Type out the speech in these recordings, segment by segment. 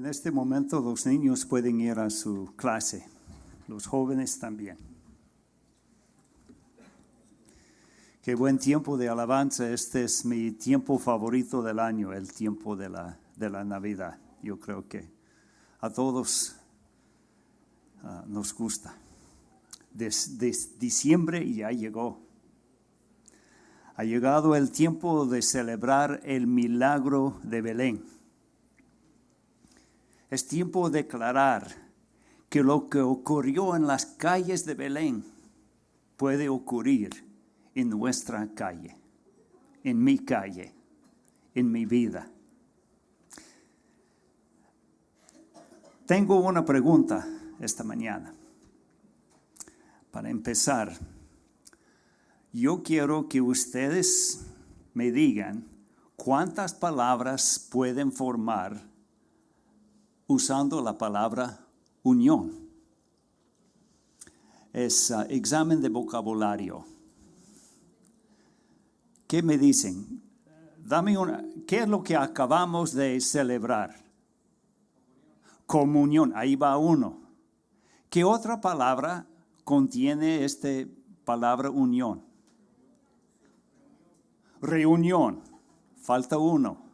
este momento los niños pueden ir a su clase, los jóvenes también. Qué buen tiempo de alabanza. Este es mi tiempo favorito del año, el tiempo de la Navidad. Yo creo que a todos nos gusta. Desde diciembre ya llegó. Ha llegado el tiempo de celebrar el milagro de Belén. Es tiempo de declarar que lo que ocurrió en las calles de Belén puede ocurrir en nuestra calle, en mi calle, en mi vida. Tengo una pregunta esta mañana. Para empezar, yo quiero que ustedes me digan cuántas palabras pueden formar usando la palabra unión. Es examen de vocabulario. ¿Qué me dicen? ¿Qué es lo que acabamos de celebrar? Comunión. Ahí va uno. ¿Qué otra palabra contiene esta palabra unión? Reunión. Falta uno.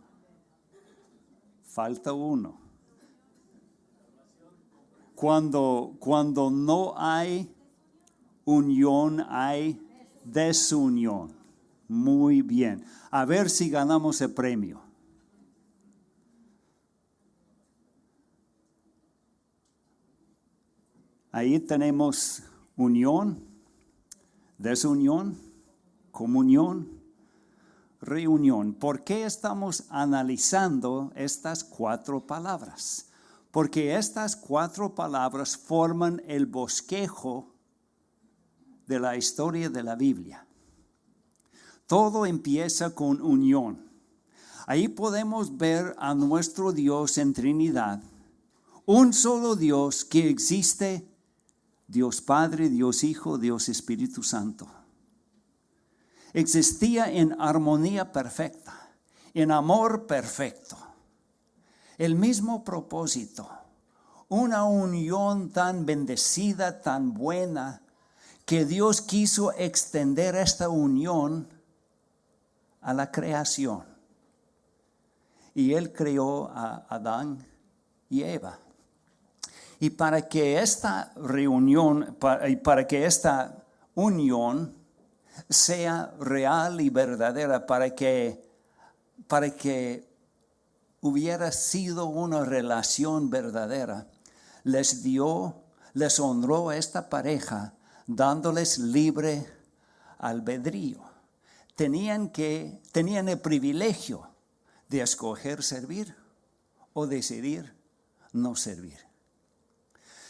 Cuando no hay unión, hay desunión. Muy bien. A ver si ganamos el premio. Ahí tenemos unión, desunión, comunión, reunión. ¿Por qué estamos analizando estas 4 palabras? Porque estas 4 palabras forman el bosquejo de la historia de la Biblia. Todo empieza con unión. Ahí podemos ver a nuestro Dios en Trinidad. Un solo Dios que existe, Dios Padre, Dios Hijo, Dios Espíritu Santo. Existía en armonía perfecta, en amor perfecto. El mismo propósito, una unión tan bendecida, tan buena, que Dios quiso extender esta unión a la creación. Y Él creó a Adán y Eva. Y para que esta reunión, para que esta unión sea real y verdadera, para que hubiera sido una relación verdadera, les honró a esta pareja dándoles libre albedrío. Tenían el privilegio de escoger servir o decidir no servir.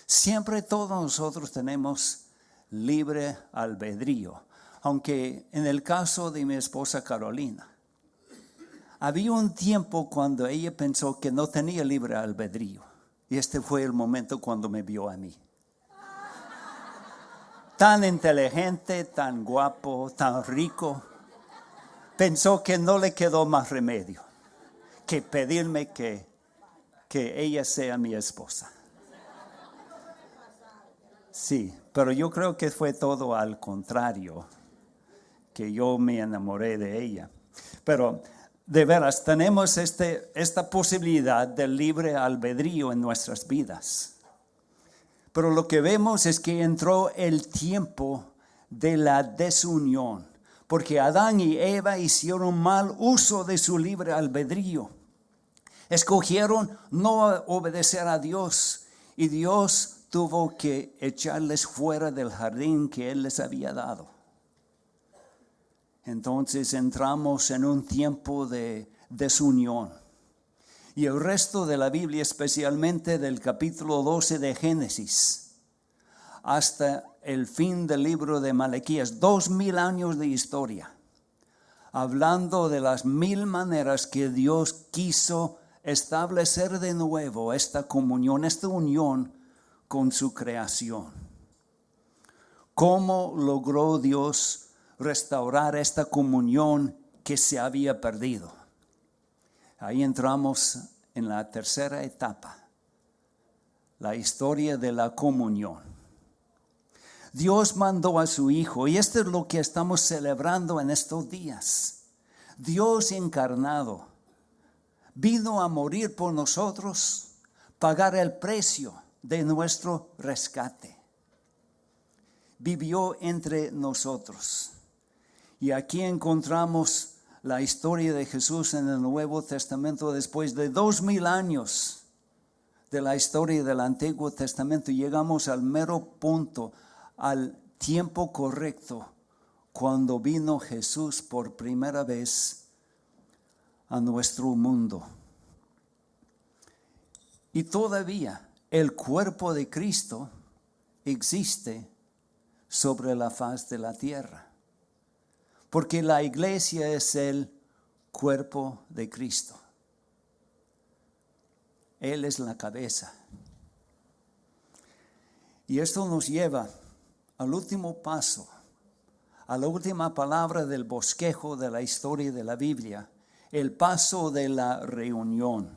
Siempre todos nosotros tenemos libre albedrío, aunque en el caso de mi esposa Carolina, había un tiempo cuando ella pensó que no tenía libre albedrío, y este fue el momento cuando me vio a mí. Tan inteligente, tan guapo, tan rico, pensó que no le quedó más remedio que pedirme que ella sea mi esposa. Sí, pero yo creo que fue todo al contrario, que yo me enamoré de ella. Pero de veras, tenemos esta posibilidad de libre albedrío en nuestras vidas. Pero lo que vemos es que entró el tiempo de la desunión, porque Adán y Eva hicieron mal uso de su libre albedrío. Escogieron no obedecer a Dios, y Dios tuvo que echarles fuera del jardín que Él les había dado. Entonces entramos en un tiempo de desunión. Y el resto de la Biblia, especialmente del capítulo 12 de Génesis, hasta el fin del libro de Malaquías, 2000 años de historia, hablando de las 1000 maneras que Dios quiso establecer de nuevo esta comunión, esta unión con su creación. ¿Cómo logró Dios restaurar esta comunión que se había perdido? Ahí entramos en la tercera etapa, la historia de la comunión. Dios mandó a su Hijo, y esto es lo que estamos celebrando en estos días. Dios encarnado vino a morir por nosotros, pagar el precio de nuestro rescate. Vivió entre nosotros. Y aquí encontramos la historia de Jesús en el Nuevo Testamento después de 2000 años de la historia del Antiguo Testamento. Llegamos al mero punto, al tiempo correcto, cuando vino Jesús por primera vez a nuestro mundo. Y todavía el cuerpo de Cristo existe sobre la faz de la tierra, porque la iglesia es el cuerpo de Cristo. Él es la cabeza. Y esto nos lleva al último paso, a la última palabra del bosquejo de la historia de la Biblia, el paso de la reunión.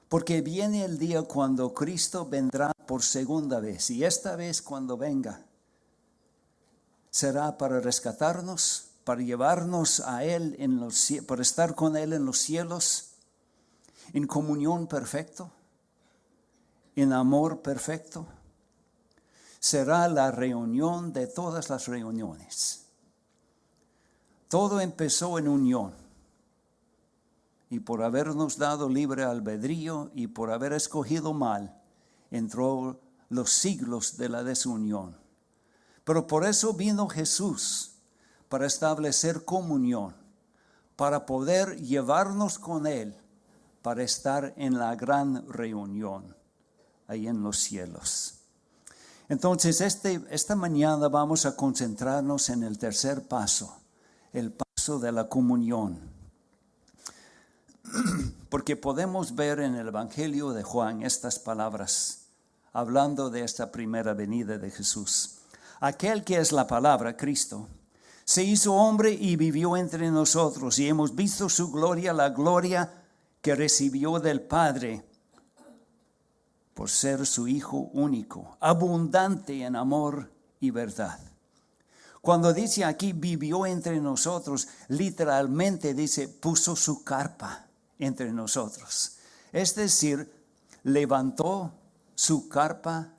Porque viene el día cuando Cristo vendrá por segunda vez, y esta vez cuando venga, será para rescatarnos, para llevarnos a Él, para estar con Él en los cielos, en comunión perfecto, en amor perfecto. Será la reunión de todas las reuniones. Todo empezó en unión. Y por habernos dado libre albedrío y por haber escogido mal, entró los siglos de la desunión. Pero por eso vino Jesús, para establecer comunión, para poder llevarnos con Él, para estar en la gran reunión, ahí en los cielos. Entonces, esta mañana vamos a concentrarnos en el tercer paso, el paso de la comunión. Porque podemos ver en el Evangelio de Juan estas palabras, hablando de esta primera venida de Jesús. Aquel que es la palabra, Cristo, se hizo hombre y vivió entre nosotros, y hemos visto su gloria, la gloria que recibió del Padre, por ser su Hijo único, abundante en amor y verdad. Cuando dice aquí vivió entre nosotros, literalmente dice puso su carpa entre nosotros. Es decir, levantó su carpa,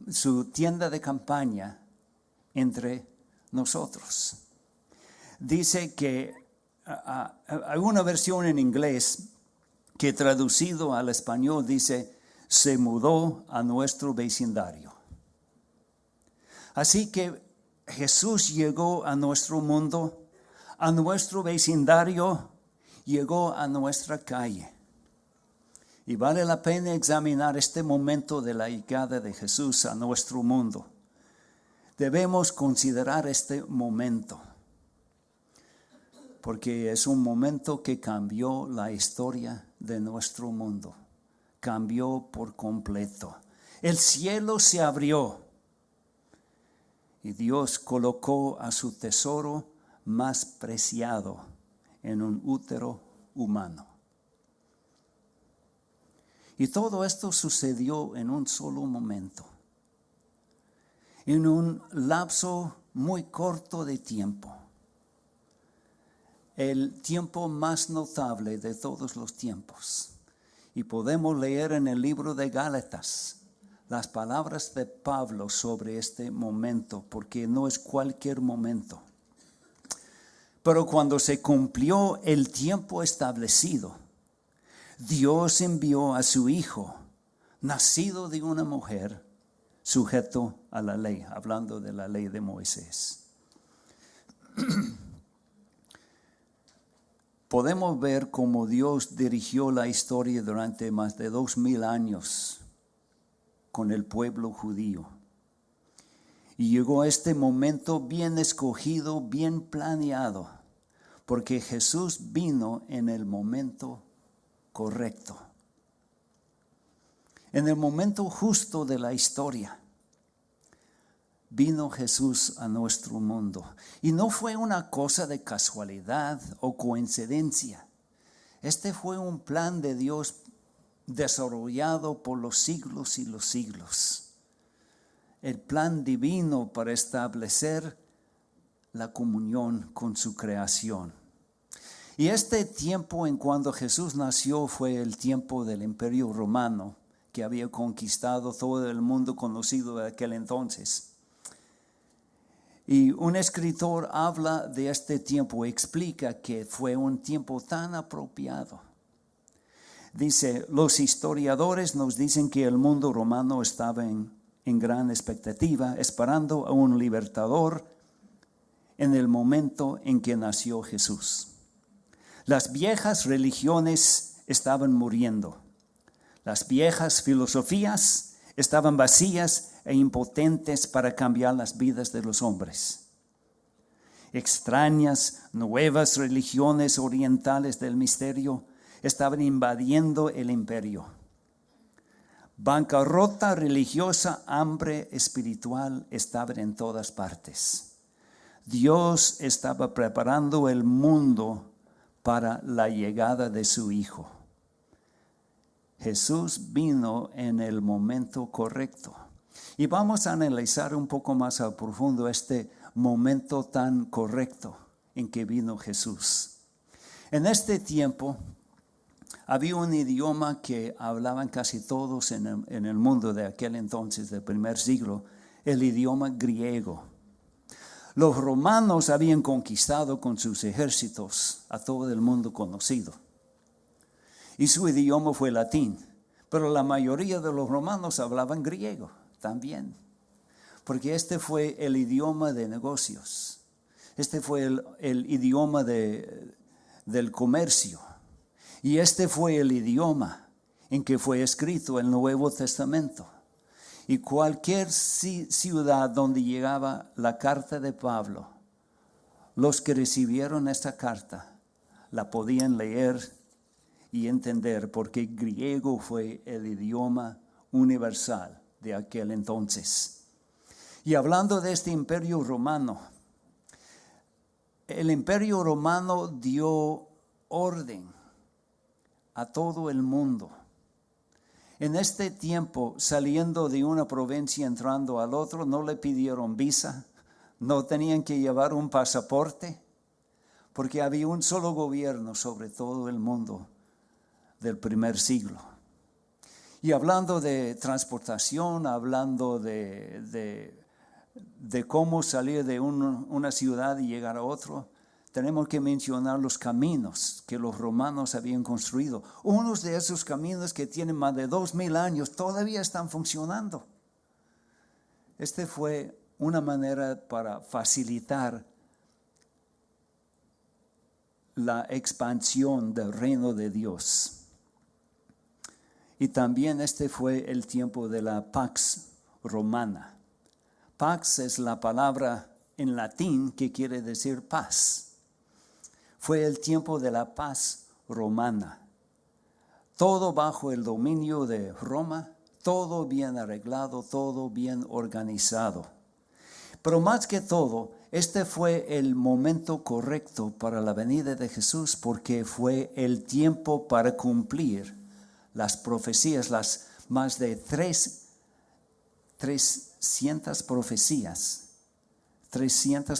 su tienda de campaña entre nosotros. Dice que hay una versión en inglés que traducido al español dice se mudó a nuestro vecindario. Así que Jesús llegó a nuestro mundo, a nuestro vecindario, llegó a nuestra calle. Y vale la pena examinar este momento de la llegada de Jesús a nuestro mundo. Debemos considerar este momento, porque es un momento que cambió la historia de nuestro mundo. Cambió por completo. El cielo se abrió y Dios colocó a su tesoro más preciado en un útero humano. Y todo esto sucedió en un solo momento, en un lapso muy corto de tiempo. El tiempo más notable de todos los tiempos. Y podemos leer en el libro de Gálatas las palabras de Pablo sobre este momento, porque no es cualquier momento. Pero cuando se cumplió el tiempo establecido, Dios envió a su Hijo, nacido de una mujer, sujeto a la ley, hablando de la ley de Moisés. Podemos ver cómo Dios dirigió la historia durante más de 2000 años con el pueblo judío. Y llegó a este momento bien escogido, bien planeado, porque Jesús vino en el momento correcto, en el momento justo de la historia. Vino Jesús a nuestro mundo. Y no fue una cosa de casualidad o coincidencia. Este fue un plan de Dios desarrollado por los siglos y los siglos. El plan divino para establecer la comunión con su creación. Y este tiempo en cuando Jesús nació fue el tiempo del Imperio Romano, que había conquistado todo el mundo conocido de aquel entonces. Y un escritor habla de este tiempo, explica que fue un tiempo tan apropiado. Dice, los historiadores nos dicen que el mundo romano estaba en gran expectativa, esperando a un libertador en el momento en que nació Jesús. Las viejas religiones estaban muriendo. Las viejas filosofías estaban vacías e impotentes para cambiar las vidas de los hombres. Extrañas, nuevas religiones orientales del misterio estaban invadiendo el imperio. Bancarrota religiosa, hambre espiritual estaban en todas partes. Dios estaba preparando el mundo para la llegada de su Hijo. Jesús vino en el momento correcto. Y vamos a analizar un poco más a profundo este momento tan correcto en que vino Jesús. En este tiempo había un idioma que hablaban casi todos en el mundo de aquel entonces, del primer siglo, el idioma griego. Los romanos habían conquistado con sus ejércitos a todo el mundo conocido. Y su idioma fue latín, pero la mayoría de los romanos hablaban griego también, porque este fue el idioma de negocios, este fue el idioma del comercio, y este fue el idioma en que fue escrito el Nuevo Testamento. Y cualquier ciudad donde llegaba la carta de Pablo, los que recibieron esta carta la podían leer y entender, porque griego fue el idioma universal de aquel entonces. Y hablando de este imperio romano, el imperio romano dio orden a todo el mundo. En este tiempo, saliendo de una provincia entrando al otro, no le pidieron visa, no tenían que llevar un pasaporte, porque había un solo gobierno sobre todo el mundo del primer siglo. Y hablando de transportación, hablando de cómo salir de una ciudad y llegar a otro, tenemos que mencionar los caminos que los romanos habían construido. Unos de esos caminos que tienen más de 2000 años todavía están funcionando. Este fue una manera para facilitar la expansión del reino de Dios. Y también este fue el tiempo de la Pax Romana. Pax es la palabra en latín que quiere decir paz. Fue el tiempo de la paz romana. Todo bajo el dominio de Roma, todo bien arreglado, todo bien organizado. Pero más que todo, este fue el momento correcto para la venida de Jesús, porque fue el tiempo para cumplir las profecías, las más de 300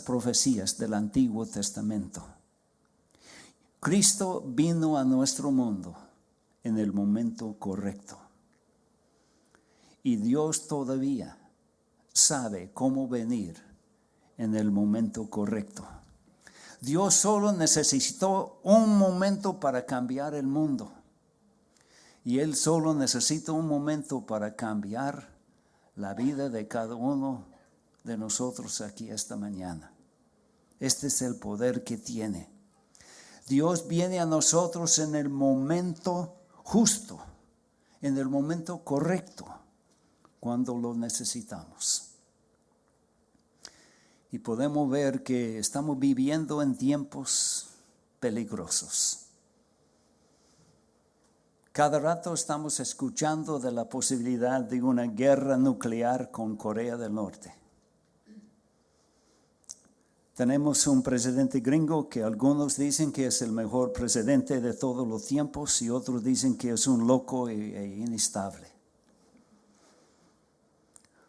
profecías del Antiguo Testamento. Cristo vino a nuestro mundo en el momento correcto. Y Dios todavía sabe cómo venir en el momento correcto. Dios solo necesitó un momento para cambiar el mundo. Y Él solo necesita un momento para cambiar la vida de cada uno de nosotros aquí esta mañana. Este es el poder que tiene. Dios viene a nosotros en el momento justo, en el momento correcto, cuando lo necesitamos. Y podemos ver que estamos viviendo en tiempos peligrosos. Cada rato estamos escuchando de la posibilidad de una guerra nuclear con Corea del Norte. Tenemos un presidente gringo que algunos dicen que es el mejor presidente de todos los tiempos y otros dicen que es un loco e inestable.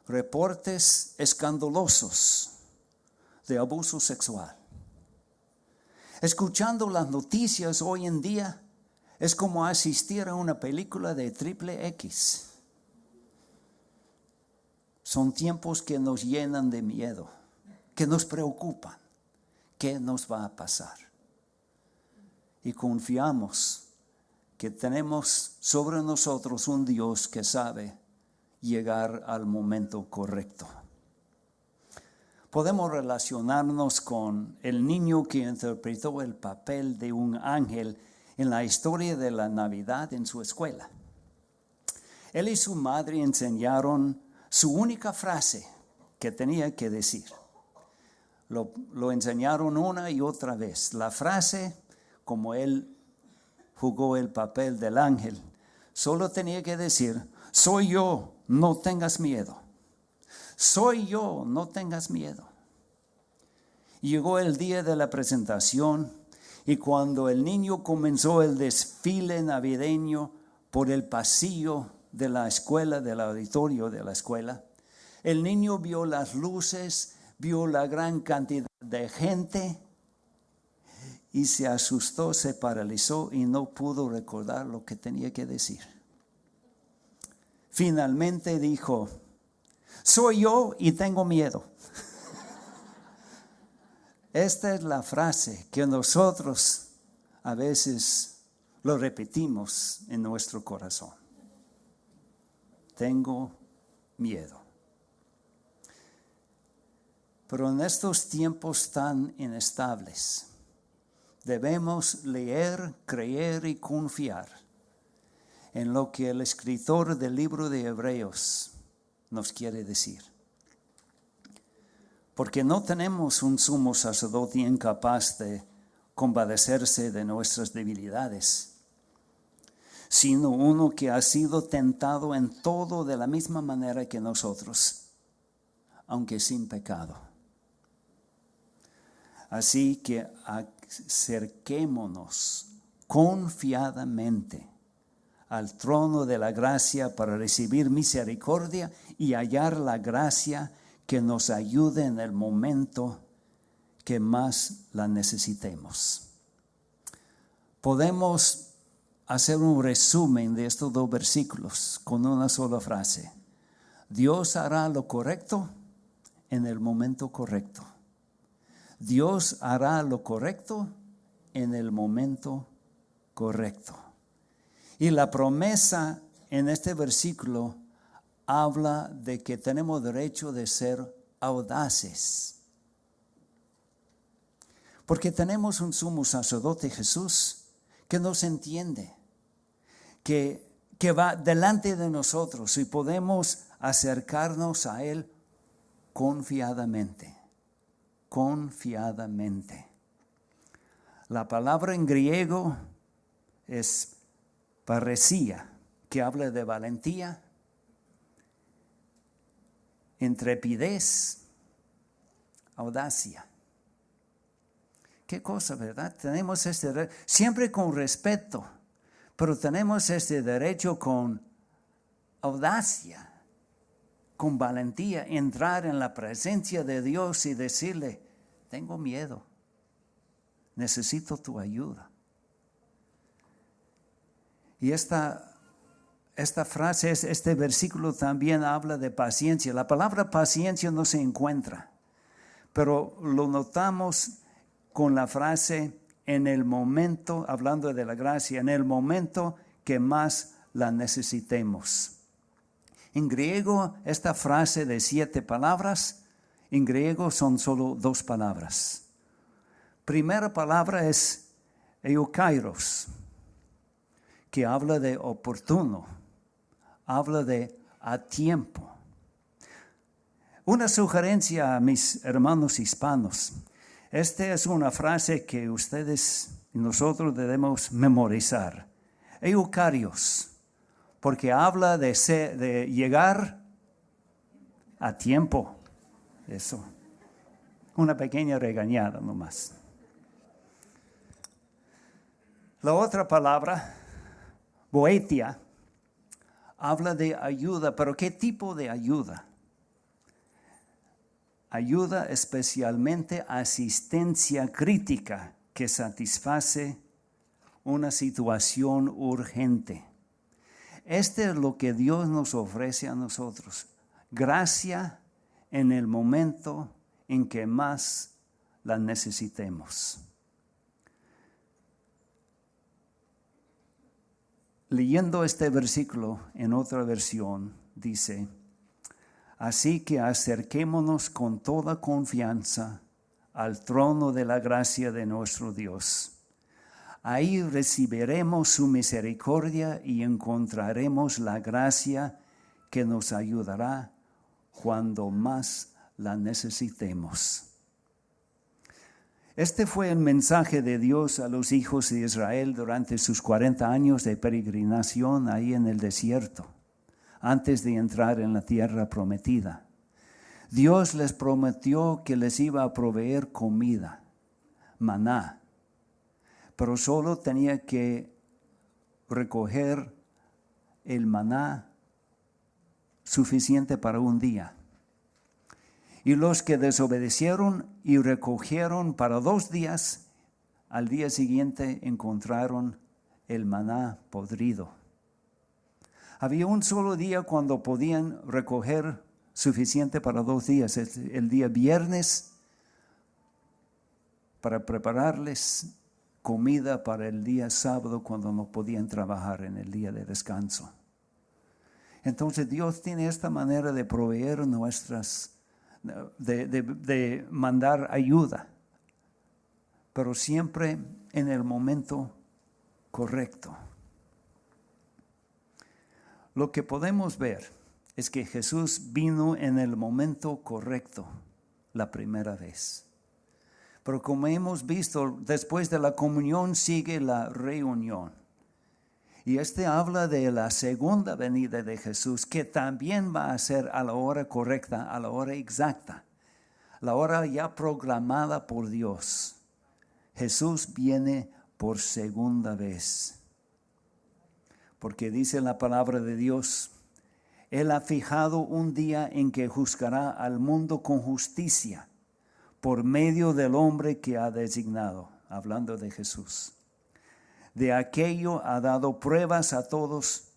Reportes escandalosos de abuso sexual. Escuchando las noticias hoy en día es como asistir a una película de XXX. Son tiempos que nos llenan de miedo, que nos preocupan. ¿Qué nos va a pasar? Y confiamos que tenemos sobre nosotros un Dios que sabe llegar al momento correcto. Podemos relacionarnos con el niño que interpretó el papel de un ángel en la historia de la Navidad en su escuela. Él y su madre enseñaron su única frase que tenía que decir. Lo enseñaron una y otra vez. La frase, como él jugó el papel del ángel, solo tenía que decir: soy yo, no tengas miedo. Soy yo, no tengas miedo. Llegó el día de la presentación y cuando el niño comenzó el desfile navideño por el pasillo de la escuela, del auditorio de la escuela, el niño vio las luces, vio la gran cantidad de gente y se asustó, se paralizó y no pudo recordar lo que tenía que decir. Finalmente dijo: soy yo y tengo miedo. Esta es la frase que nosotros a veces lo repetimos en nuestro corazón. Tengo miedo. Pero en estos tiempos tan inestables, debemos leer, creer y confiar en lo que el escritor del libro de Hebreos nos quiere decir. Porque no tenemos un sumo sacerdote incapaz de compadecerse de nuestras debilidades, sino uno que ha sido tentado en todo de la misma manera que nosotros, aunque sin pecado. Así que acerquémonos confiadamente al trono de la gracia para recibir misericordia y hallar la gracia que nos ayude en el momento que más la necesitemos. Podemos hacer un resumen de estos dos versículos con una sola frase: Dios hará lo correcto en el momento correcto. Dios hará lo correcto en el momento correcto. Y la promesa en este versículo habla de que tenemos derecho de ser audaces. Porque tenemos un sumo sacerdote, Jesús, que nos entiende, que va delante de nosotros y podemos acercarnos a Él confiadamente. Confiadamente. La palabra en griego es parresía, que habla de valentía, intrepidez, audacia. Qué cosa, ¿verdad? Tenemos este siempre con respeto, pero tenemos este derecho con audacia, con valentía, entrar en la presencia de Dios y decirle: tengo miedo, necesito tu ayuda. Y esta frase, este versículo también habla de paciencia. La palabra paciencia no se encuentra, pero lo notamos con la frase en el momento, hablando de la gracia, en el momento que más la necesitemos. En griego, esta frase de 7 palabras, en griego son solo 2 palabras. Primera palabra es eukairos, que habla de oportuno, habla de a tiempo. Una sugerencia a mis hermanos hispanos: esta es una frase que ustedes y nosotros debemos memorizar. Eukarios, porque habla de llegar a tiempo. Eso. Una pequeña regañada nomás. La otra palabra, boetia, habla de ayuda, pero ¿qué tipo de ayuda? Ayuda especialmente asistencia crítica que satisface una situación urgente. Este es lo que Dios nos ofrece a nosotros. Gracia en el momento en que más la necesitemos. Leyendo este versículo en otra versión, dice: así que acerquémonos con toda confianza al trono de la gracia de nuestro Dios. Ahí recibiremos su misericordia y encontraremos la gracia que nos ayudará cuando más la necesitemos. Este fue el mensaje de Dios a los hijos de Israel durante sus 40 años de peregrinación ahí en el desierto, antes de entrar en la tierra prometida. Dios les prometió que les iba a proveer comida, maná, pero solo tenía que recoger el maná suficiente para un día. Y los que desobedecieron y recogieron para 2 días, al día siguiente encontraron el maná podrido. Había un solo día cuando podían recoger suficiente para 2 días, el día viernes, para prepararles comida para el día sábado cuando no podían trabajar en el día de descanso. Entonces Dios tiene esta manera de proveer de mandar ayuda, pero siempre en el momento correcto. Lo que podemos ver es que Jesús vino en el momento correcto la primera vez. Pero como hemos visto, después de la comunión sigue la reunión. Y habla de la segunda venida de Jesús, que también va a ser a la hora correcta, a la hora exacta, la hora ya programada por Dios. Jesús viene por segunda vez. Porque dice la palabra de Dios: Él ha fijado un día en que juzgará al mundo con justicia por medio del hombre que ha designado, hablando de Jesús. De aquello ha dado pruebas a todos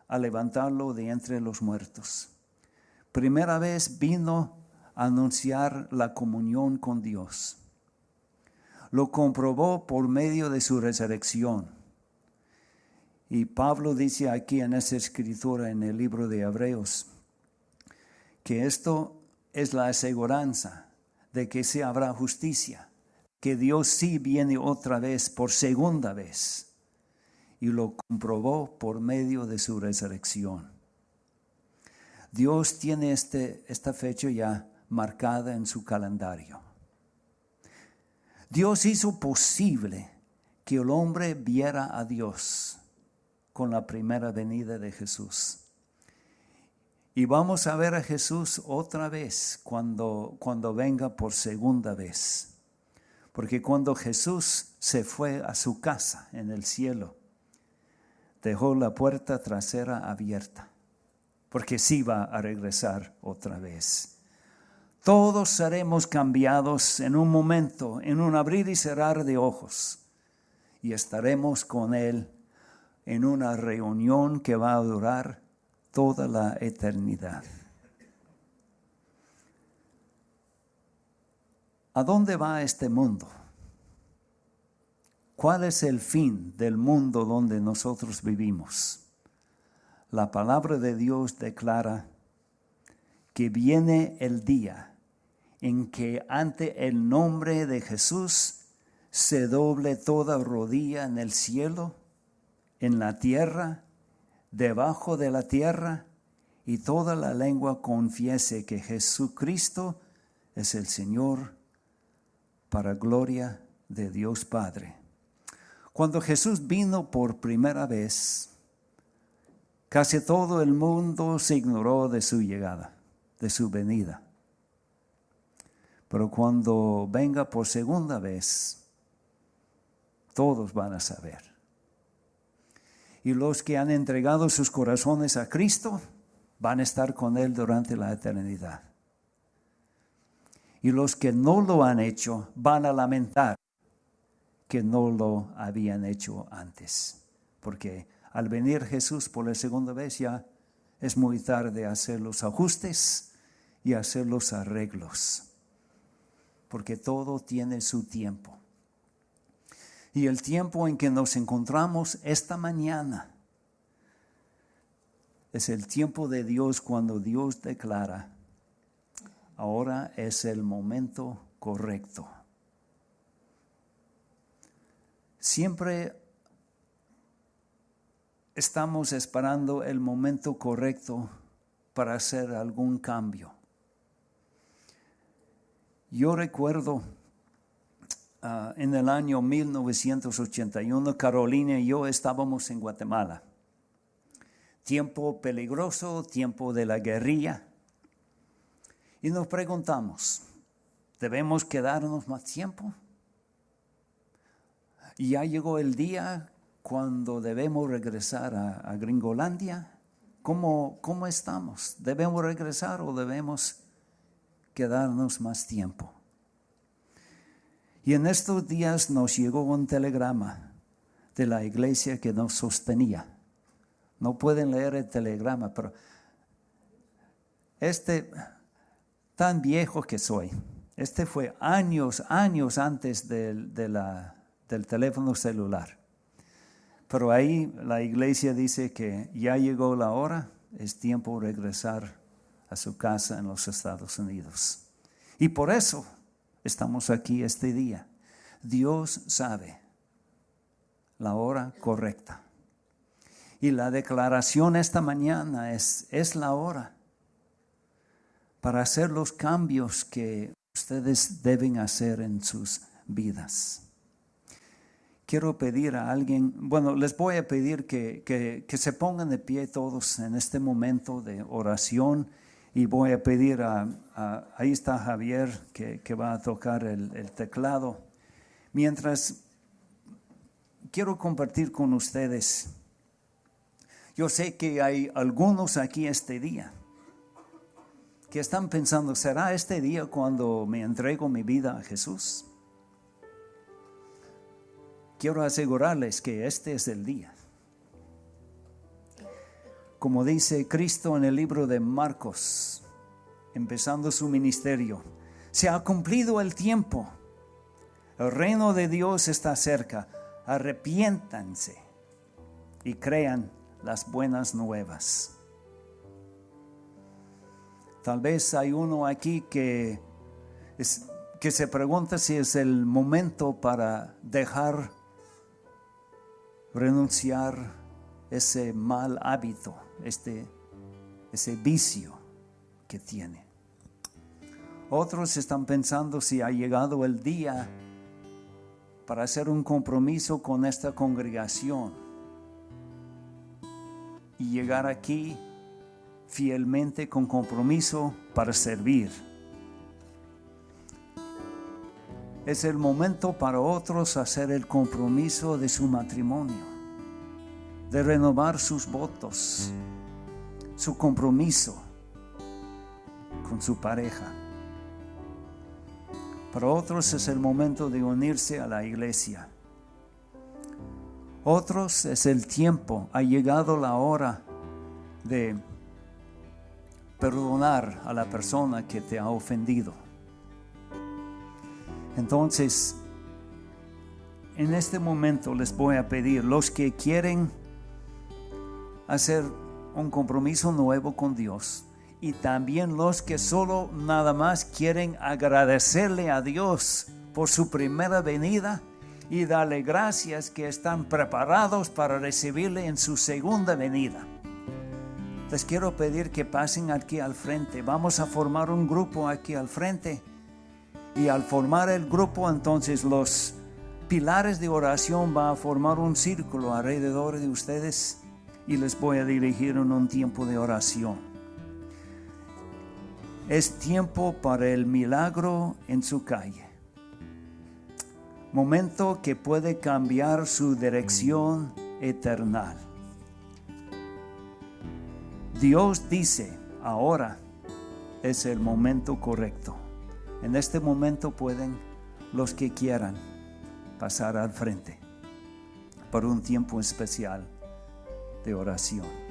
al levantarlo de entre los muertos. Primera vez vino a anunciar la comunión con Dios. Lo comprobó por medio de su resurrección. Y Pablo dice aquí en esa escritura en el libro de Hebreos que esto es la aseguranza de que se habrá justicia, que Dios sí viene otra vez por segunda vez, y lo comprobó por medio de su resurrección. Dios tiene esta fecha ya marcada en su calendario. Dios hizo posible que el hombre viera a Dios con la primera venida de Jesús. Y vamos a ver a Jesús otra vez cuando venga por segunda vez. Porque cuando Jesús se fue a su casa en el cielo, dejó la puerta trasera abierta, porque sí va a regresar otra vez. Todos seremos cambiados en un momento, en un abrir y cerrar de ojos, y estaremos con Él en una reunión que va a durar toda la eternidad. ¿A dónde va este mundo? ¿Cuál es el fin del mundo donde nosotros vivimos? La palabra de Dios declara que viene el día en que ante el nombre de Jesús se doble toda rodilla en el cielo, en la tierra, debajo de la tierra, y toda la lengua confiese que Jesucristo es el Señor, para gloria de Dios Padre. Cuando Jesús vino por primera vez, casi todo el mundo se ignoró de su llegada, de su venida. Pero cuando venga por segunda vez, todos van a saber. Y los que han entregado sus corazones a Cristo van a estar con Él durante la eternidad. Y los que no lo han hecho van a lamentar que no lo habían hecho antes. Porque al venir Jesús por la segunda vez ya es muy tarde hacer los ajustes y hacer los arreglos. Porque todo tiene su tiempo. Y el tiempo en que nos encontramos esta mañana es el tiempo de Dios cuando Dios declara: ahora es el momento correcto. Siempre estamos esperando el momento correcto para hacer algún cambio. Yo recuerdo en el año 1981, Carolina y yo estábamos en Guatemala. Tiempo peligroso, tiempo de la guerrilla. Y nos preguntamos, ¿debemos quedarnos más tiempo? Y ya llegó el día cuando debemos regresar a Gringolandia. ¿Cómo estamos? ¿Debemos regresar o debemos quedarnos más tiempo? Y en estos días nos llegó un telegrama de la iglesia que nos sostenía. No pueden leer el telegrama, pero tan viejo que soy, fue años antes del teléfono celular. Pero ahí la iglesia dice que ya llegó la hora, es tiempo de regresar a su casa en los Estados Unidos. Y por eso estamos aquí este día. Dios sabe la hora correcta. Y la declaración esta mañana es la hora para hacer los cambios que ustedes deben hacer en sus vidas. Quiero pedir a alguien, les voy a pedir que se pongan de pie todos en este momento de oración. Y voy a pedir ahí está Javier que va a tocar el teclado. Mientras quiero compartir con ustedes, yo sé que hay algunos aquí este día que están pensando, ¿será este día cuando me entrego mi vida a Jesús? Quiero asegurarles que este es el día. Como dice Cristo en el libro de Marcos, empezando su ministerio, se ha cumplido el tiempo. El reino de Dios está cerca. Arrepiéntanse y crean las buenas nuevas. Tal vez hay uno aquí que se pregunta si es el momento para renunciar ese mal hábito, ese vicio que tiene. Otros están pensando si ha llegado el día para hacer un compromiso con esta congregación y llegar aquí fielmente con compromiso para servir. Es el momento para otros hacer el compromiso de su matrimonio, de renovar sus votos, su compromiso con su pareja. Para otros es el momento de unirse a la iglesia. Otros es el tiempo, ha llegado la hora de perdonar a la persona que te ha ofendido. Entonces, en este momento les voy a pedir, los que quieren hacer un compromiso nuevo con Dios, y también los que solo nada más quieren agradecerle a Dios por su primera venida y darle gracias que están preparados para recibirle en su segunda venida. Les quiero pedir que pasen aquí al frente. Vamos a formar un grupo aquí al frente. Y al formar el grupo, entonces los pilares de oración van a formar un círculo alrededor de ustedes y les voy a dirigir en un tiempo de oración. Es tiempo para el milagro en su calle. Momento que puede cambiar su dirección eterna. Dios dice, ahora es el momento correcto. En este momento pueden los que quieran pasar al frente por un tiempo especial de oración.